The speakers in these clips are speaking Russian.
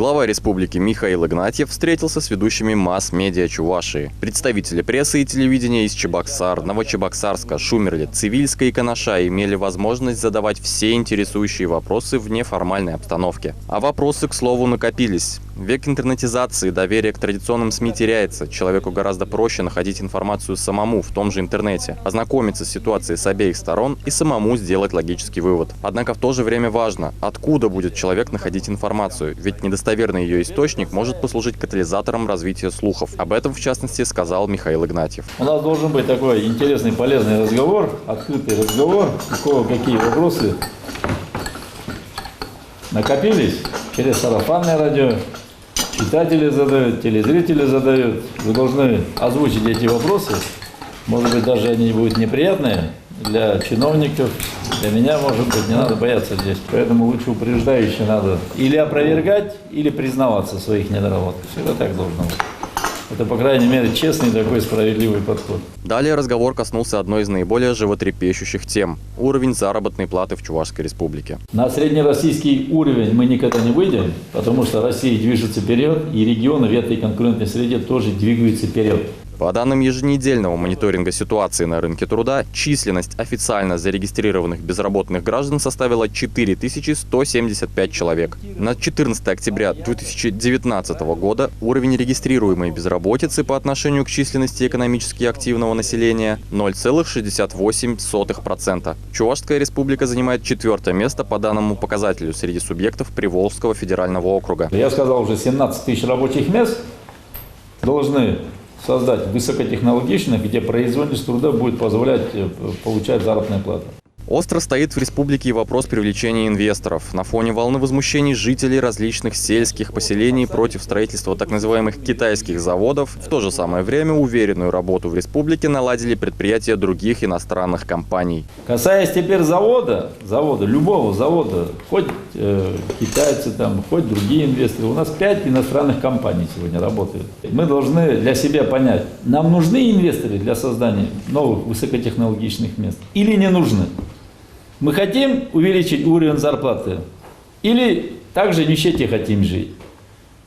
Глава республики Михаил Игнатьев встретился с ведущими масс-медиа Чувашии. Представители прессы и телевидения из Чебоксар, Новочебоксарска, Шумерли, Цивильска и Канаша имели возможность задавать все интересующие вопросы в неформальной обстановке. А вопросы, к слову, накопились. Век интернетизации, доверие к традиционным СМИ теряется. Человеку гораздо проще находить информацию самому в том же интернете, ознакомиться с ситуацией с обеих сторон и самому сделать логический вывод. Однако в то же время важно, откуда будет человек находить информацию, ведь недостоверный ее источник может послужить катализатором развития слухов. Об этом, в частности, сказал Михаил Игнатьев. У нас должен быть такой интересный, полезный разговор, открытый разговор, какие вопросы накопились через сарафанное радио. Читатели задают, телезрители задают. Вы должны озвучить эти вопросы. Может быть, даже они будут неприятные для чиновников, для меня, может быть, не надо бояться здесь. Поэтому лучше упреждающе надо или опровергать, или признаваться в своих недоработках. Это так должно быть. Это, по крайней мере, честный такой справедливый подход. Далее разговор коснулся одной из наиболее животрепещущих тем – уровень заработной платы в Чувашской республике. На среднероссийский уровень мы никогда не выйдем, потому что Россия движется вперед, и регионы в этой конкурентной среде тоже двигаются вперед. По данным еженедельного мониторинга ситуации на рынке труда, численность официально зарегистрированных безработных граждан составила 4175 человек. На 14 октября 2019 года уровень регистрируемой безработицы по отношению к численности экономически активного населения – 0,68%. Чувашская республика занимает 4-е место по данному показателю среди субъектов Приволжского федерального округа. Я сказал, уже 17 тысяч рабочих мест должны создать высокотехнологичных, где производительность труда будет позволять получать заработную плату. Остро стоит в республике и вопрос привлечения инвесторов. На фоне волны возмущений жителей различных сельских поселений против строительства так называемых китайских заводов, в то же самое время уверенную работу в республике наладили предприятия других иностранных компаний. Касаясь теперь завода, любого завода, хоть китайцы, хоть другие инвесторы, у нас 5 иностранных компаний сегодня работают. Мы должны для себя понять, нам нужны инвесторы для создания новых высокотехнологичных мест или не нужны? Мы хотим увеличить уровень зарплаты или также в нищете хотим жить?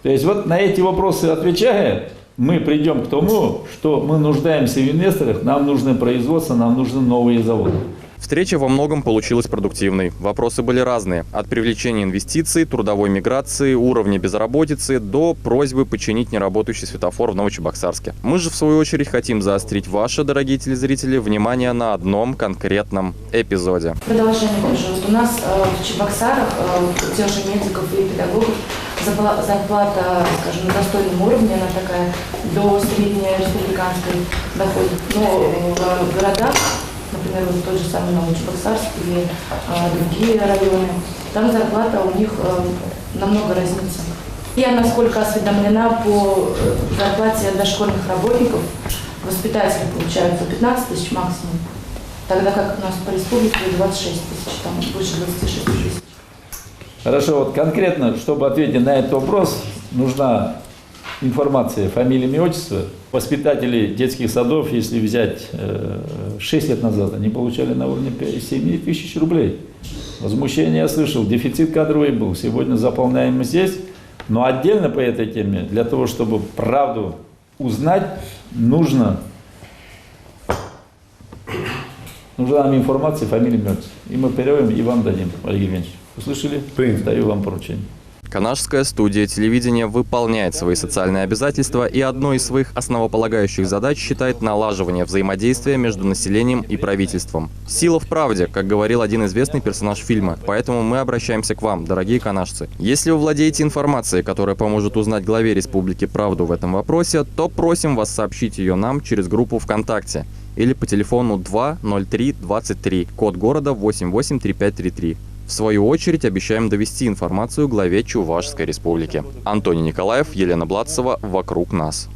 То есть вот на эти вопросы отвечая, мы придем к тому, что мы нуждаемся в инвесторах, нам нужно производство, нам нужны новые заводы. Встреча во многом получилась продуктивной. Вопросы были разные. От привлечения инвестиций, трудовой миграции, уровня безработицы до просьбы починить неработающий светофор в Новочебоксарске. Мы же, в свою очередь, хотим заострить ваше, дорогие телезрители, внимание на одном конкретном эпизоде. Продолжение, пожалуйста. У нас в Чебоксарах, тех же медиков и педагогов, зарплата, скажем, на достойном уровне, она такая до средней республиканской доходит. Но в городах, например, вот тот же самый Новочебоксарск или другие районы, там зарплата у них намного разнится. Я, насколько осведомлена, по зарплате дошкольных работников, воспитатели получают за 15 тысяч максимум, тогда как у нас по республике 26 тысяч, там больше 26 тысяч. Хорошо, вот конкретно, чтобы ответить на этот вопрос, нужна информация, фамилия, имя, отчество. Воспитатели детских садов, если взять 6 лет назад, они получали на уровне 7 тысяч рублей. Возмущение я слышал, дефицит кадровый был, сегодня заполняем здесь. Но отдельно по этой теме, для того, чтобы правду узнать, нужна нам информация, фамилия, имя, отчество. И мы переводим и вам дадим, Олег Евгеньевич. Услышали? Принято. Даю вам поручение. Канашская студия телевидения выполняет свои социальные обязательства и одной из своих основополагающих задач считает налаживание взаимодействия между населением и правительством. Сила в правде, как говорил один известный персонаж фильма, поэтому мы обращаемся к вам, дорогие канашцы. Если вы владеете информацией, которая поможет узнать главе республики правду в этом вопросе, то просим вас сообщить ее нам через группу ВКонтакте или по телефону 20323, код города 883533. В свою очередь обещаем довести информацию главе Чувашской республики. Антоний Николаев, Елена Блатцева. Вокруг нас.